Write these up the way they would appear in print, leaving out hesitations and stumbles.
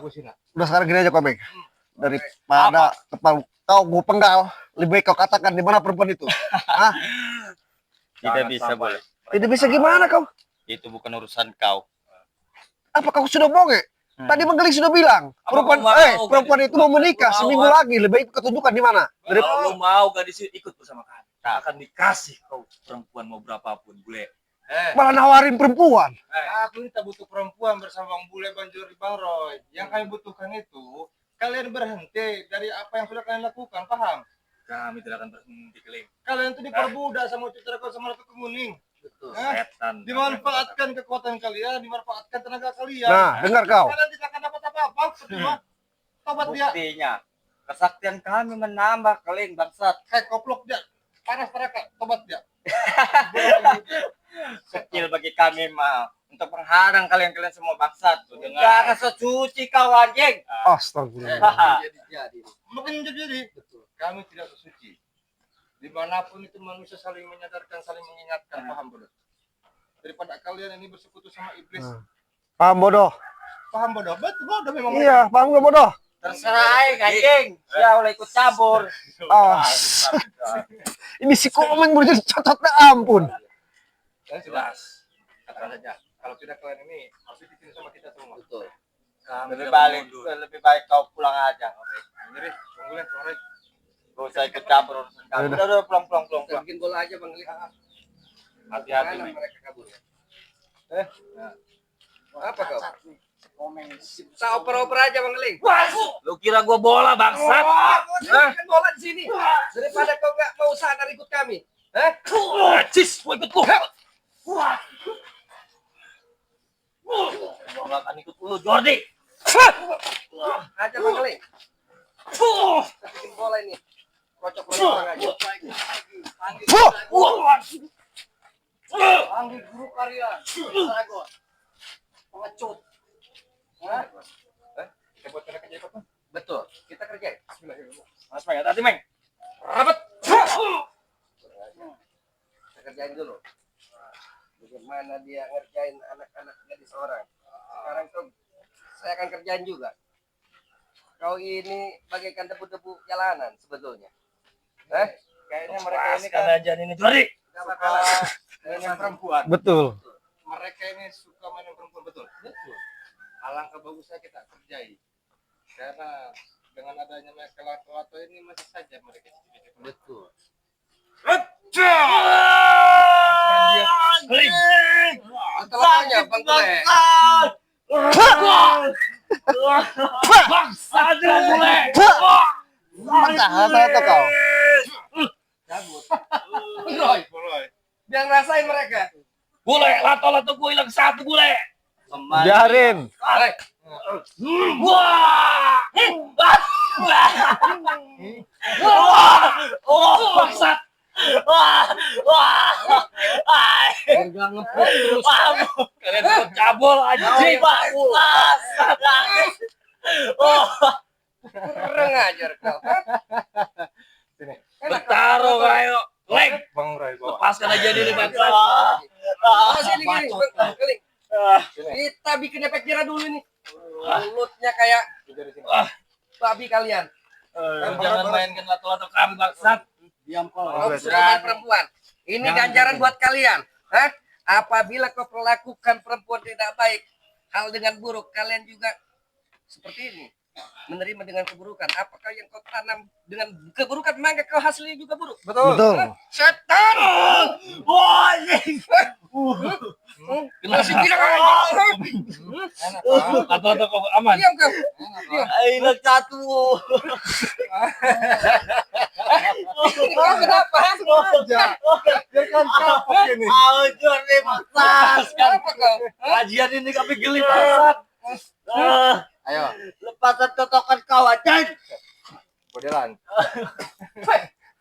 aku sih, nak. Udah sekarang gini aja komeng. Daripada kepala kau gue penggal, lebih baik kau katakan di mana perempuan itu. Hah? Tidak bisa, boleh. Tidak bisa gimana kau? Itu bukan urusan kau. Apa kau sudah bohong? Tadi Menggeling sudah bilang, perempuan itu mau menikah seminggu lagi, lebih baik kau tunjukkan di mana. Kalau lu mau gadis ikut bersama kami, akan dikasih kau perempuan mau berapapun, bule. Malah nawarin perempuan. Aku ini tak butuh perempuan bersama Bang Bule, Bang Jori, Bang Roy. Yang kami butuhkan itu kalian berhenti dari apa yang sudah kalian lakukan, paham? Kami tidak akan berhenti, Keling. Kalian itu diperbudak sama Citra sama Ratu Kemuning. Betul. Setan. Dimanfaatkan kekuatan kalian, dimanfaatkan tenaga kalian. Nah, dengar kau. Kalian tidak akan dapat apa-apa. Percuma. Tobat dia. Buktinya, kesaktian kami menambah, Keling, bangsat. Koplok dia. Panas mereka. Tobat dia. Kecil bagi kami, mah. Untuk menghadang kalian semua bangsat. Jangan sesuci kau, anjing. Astagfirullah. Jadi. Mungkin jadi. Betul. Kami tidak sesuci. Dimanapun itu manusia saling menyadarkan, saling mengingatkan, paham bodoh. Daripada kalian ini bersekutu sama iblis. Paham bodoh? Paham bodoh? Betul bodoh memang. Iya, paham gak bodoh? Terserah, anjing. Ya boleh ikut campur. Ini si komeng berjadi cocoknya ampun. Dan jelas. Katakan saja. Kalau tidak kalian ini harus dititipin sama kita semua. Betul. Lebih baik kau pulang aja. Jadi, tunggu lihat sore. Gak usah ikut campur urusan kami. Udah, pulang. Bikin bola aja Bang Li. Hati-hati, Mana Meng. mereka kabur ya? Apa kau? Kita oper-oper aja Bang Li. Lu kira gua bola, bangsat? Bikin bola di sini. Daripada kau nggak mau sadar ikut kami. Cis, gua ikut lu. Gua gak akan ikut lu, Jordi. Aja Bang Li. Kita bikin bola ini. Kocok-kocok aja. Panggil guru karya. Sagot. Pengecut. Kita buat mereka jadi apa? Betul. Kita kerjain. Mas Meng, hati Meng. Rapat. Kita kerjain dulu. Bagaimana dia ngerjain anak-anak gadis orang. Sekarang tuh saya akan kerjain juga. Kau ini bagaikan debu-debu jalanan sebetulnya. Kayaknya mereka ini kan aja ini, Jordi. mainin perempuan. Betul. Mereka ini suka mainin perempuan, betul. Betul. Alangkah bagusnya kita kerjai. Karena dengan adanya mereka lato ini masih saja mereka betul. Masalahnya Bang Tule. Bangsat bule. Mantap kau. Cabut. Roy. Biar ngerasain mereka. Bule, lato-lato gua hilang satu, bule. Biarin. Wah! Bangsat. Enggak ngeput terus. Kalian ikut cabul anjing. Bangsat. Kurang ajar kau. Sini. Bertaruh kayo. Leng. Bang Roy, Lepaskan aja diri bangsat. Sini gini, Keling. Kita bikin efek jerah dulu nih. Mulutnya kayak babi kalian. Jangan mainkan lato-lato kami bangsat. Diam kau. Bukan perempuan. Ini ganjaran buat kalian. Apabila kau perlakukan perempuan tidak baik, hal dengan buruk, kalian juga seperti ini. Menerima dengan keburukan. Apakah yang kau tanam dengan keburukan, maka kau hasilnya juga buruk. Betul. Setan. Wah, Masih bilang lato-lato kok aman. diam kau. Enak satu. Kau kenapa? Biarkan kapok ini. Jordi bangsat. Kenapa kau? Kajian ini kami geli bangsat. Ayo. Lepasan totokan kau anjing. Modelan.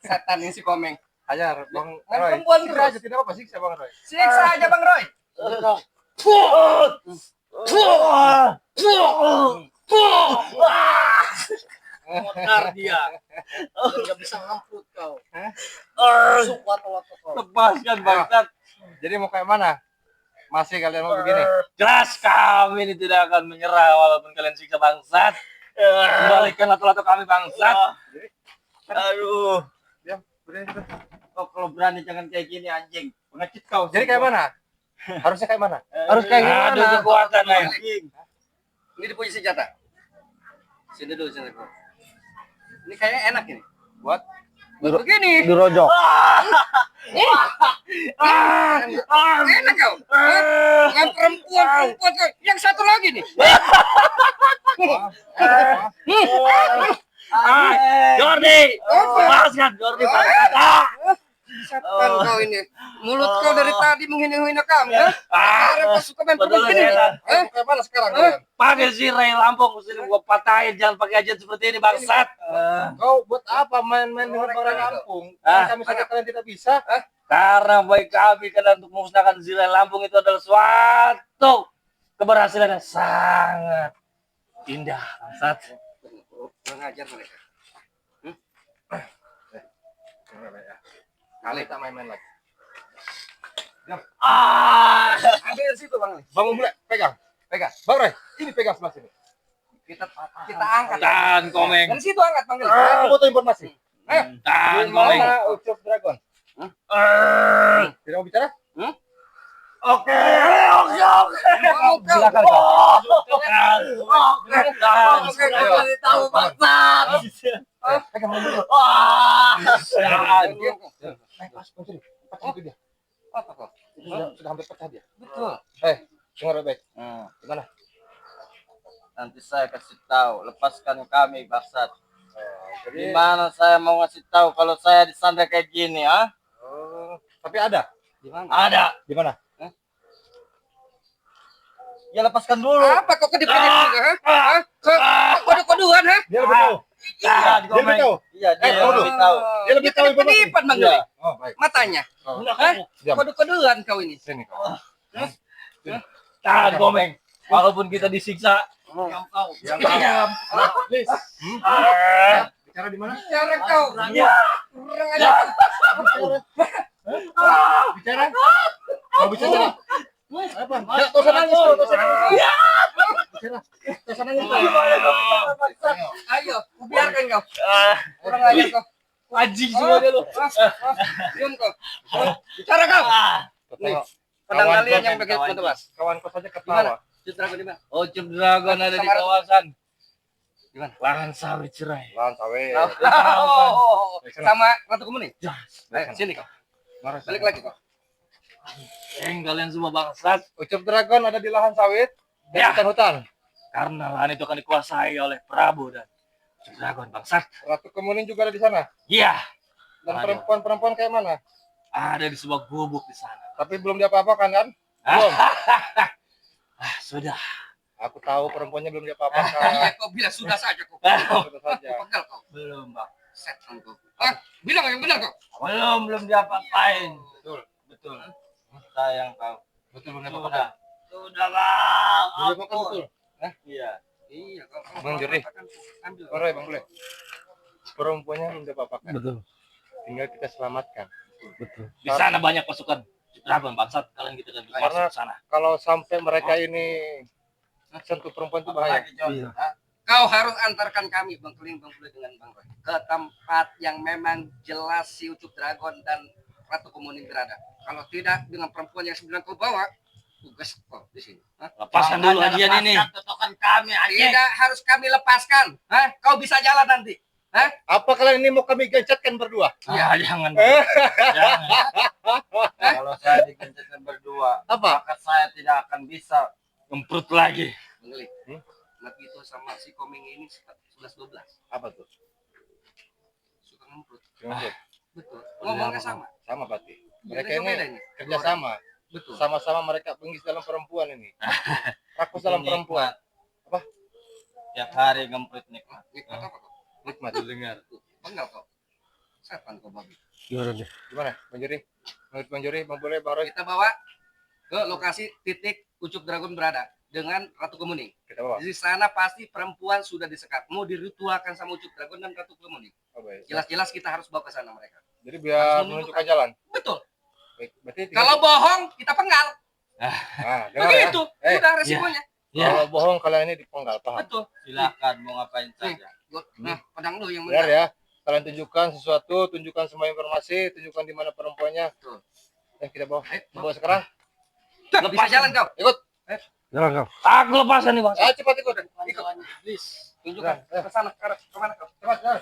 Setan ini si Komeng. Hajar, Bang Main Roy. perempuan Siksa terus. aja, tidak apa siksa Bang Roy. Siksa aja Bang Roy. Motor dia. Enggak bisa ngamput kau. Lepaskan bangsat. Jadi mau kayak mana? Masih kalian mau begini? Jelas kami ini tidak akan menyerah walaupun kalian siksa bangsat. Kembalikan lato-lato kami bangsat. Aduh. Diam, berdiri. Oh, kalau berani jangan kayak gini anjing. Pengecut kau. Jadi kayak mana? Harusnya kayak mana? Harus kayak gimana? Aduh kekuatan anjing. Ini dipuji senjata. Sini dulu, sini dulu. Ini kayaknya enak ini. Buat Begini. dirojok. Enak kau. Yang perempuan kau. Yang satu lagi nih. Jordi, lepaskan Jordi bangsat. Setan kau ini. Mulut kau dari tadi menghina-hina kami, ya? Sekarang kau suka main Betul, begini. setan. Kayak mana sekarang kalian? Pakai si Ray Lampung sini gua patahin, jangan pakai ajian seperti ini bangsat. Kau buat apa main-main dengan orang kampung? Kami saja kalian tidak bisa. Karena baik kami karena untuk memusnahkan Zirai Lampung itu adalah suatu keberhasilan yang sangat indah bangsat. Kurang ajar mereka. Kali tak main-main lagi. Ambil situ Bang. Bangun mulai, pegang. Bang Ray, ini pegang sebelah sini. Kita angkat. Dan komeng. Dari situ angkat Bang. Aku butuh informasi. Dan komeng. Mana Ucup Dragon? Tidak mau bicara? Oke. Silakan kau. Tahu bangsat. Pegang dulu. Pas, pencuri. Pecah itu dia. Apa kok? Sudah hampir pecah dia. Betul. Dengar baik. Gimana? Nanti saya kasih tahu, lepaskan kami bangsat. Jadi, Gimana saya mau ngasih tahu kalau saya disandra kayak gini, ah? tapi ada. Di mana? Ada. Di mana? Ya lepaskan dulu. Apa kok kedip-kedip juga, ha? Kode-kodean, ha? Dia lebih tahu. Iya, Dia lebih tahu. Iya, dia waduh. lebih tahu. Dia lebih tahu informasi. Kedipan Bang Iya. Geli. Oh, baik. Matanya. Diam. Kode-kodean kau ini. Sini kau. Dan komeng. Walaupun kita disiksa. Diam. Please. Bicara di mana? Cara kau. Ya. Kurang ajar. Bicara. Mau bicara. Apa? Enggak, kau usah nangis, kau usah nangis. Bicara. Kau usah nangis. Ayo, biarkan kau. Kurang ajar kau. Anjing semuanya lu. Diam kau. Bicara kau. Tengok. Pedang Kawan kalian kau- yang begitu tebas. Kawan kau saja ketawa. Citra di mana? Oh, Ucup Dragon ada di Sama- kawasan. Di mana? Lahan sawit cerai. Lawan sawit. Oh, sama Ratu Kemuning. Ayo, sini kau. Balik lagi kau. Kalian semua bangsat. Ucup Dragon ada di lahan sawit. Di Ya. hutan-hutan. Karena lahan itu akan dikuasai oleh Prabu dan Ucup Dragon bangsat. Ratu Kemuning juga ada di sana. Iya. Dan Ada. perempuan-perempuan kayak mana? Ada di sebuah gubuk di sana. Tapi belum diapa-apakan kan? Belum. Sudah. Aku tahu perempuannya belum diapa-apakan. Iya, kau bilang sudah saja kau. Sudah saja. Pegal kau. Belum, Bang. Setan kau. Bilang yang benar kau. Belum diapa-apain. Betul. Betul. Saya yang tahu. Betul belum diapa-apakan. Sudah, Bang. Belum diapa-apakan betul. Iya. Iya, kau. Bang Juri. Ambil. Bang Roy, Bang Bule. Perempuannya belum diapa-apakan. Betul. Tinggal kita selamatkan. Betul. Di sana banyak pasukan Dragon bangsat. Kalian kita kan bisa Karena- masuk ke sana. Kalau sampai mereka ini sentuh perempuan itu bahaya. Iya. Kau harus antarkan kami Bang Keling, Bang Bule dengan Bang Roy ke tempat yang memang jelas si Ucup Dragon dan Ratu Kemuning berada. Kalau tidak dengan perempuan yang sembilan kau bawa, tugas kau di sini. Lepaskan dulu ajian ini. Totokan kami, anjing. Tidak harus kami lepaskan. Kau bisa jalan nanti. Apa kalian ini mau kami gencetkan berdua? Iya, jangan. Jangan. Kalau saya digencetkan berdua, Apa? maka saya tidak akan bisa. Gemprut lagi. Bang Keling, lagi itu sama si Komeng ini 11-12. Apa tuh? Suka ngemprut. Gencet. Betul. Ngomongnya sama. Sama berarti. Mereka Beda ini ini. kerjasama. Betul. Sama-sama mereka penggis dalam perempuan ini. Rakus dalam perempuan. Apa? Tiap hari gemprut nikmat. Nikmat apa kau? Nikmat. Dengar. Banggal kau. Setan kau babi. Gimana? Bang Juri? Menurut Bang Juri, Bang Bule, Bang Roy, Kita bawa ke lokasi titik Ucup Dragon berada dengan Ratu Kemuning. kita bawa. Di sana pasti perempuan sudah disekat. Mau diritualkan sama Ucup Dragon dan Ratu Kemuning. Oh, baik. Jelas-jelas kita harus bawa ke sana mereka. Jadi biar Harus menunjukkan jalan. Betul. Baik. Berarti Kalau bohong, kita penggal. Nah, dengar ya. Begitu, udah resikonya. Ya. Kalau bohong kalian ini dipenggal, paham? Betul. Silakan mau ngapain saja. Nah, pedang lu yang Benar benar. ya. Kalian tunjukkan sesuatu, tunjukkan semua informasi, tunjukkan di mana perempuannya. Betul. Kita bawa. Ayo, Bawa sekarang. Bisa jalan kau. Ikut. Jalan kau. Aku lepasan nih bang. Cepat ikut. Ikut. Tunjukkan ke sana, ke mana kau. Cepat, jalan.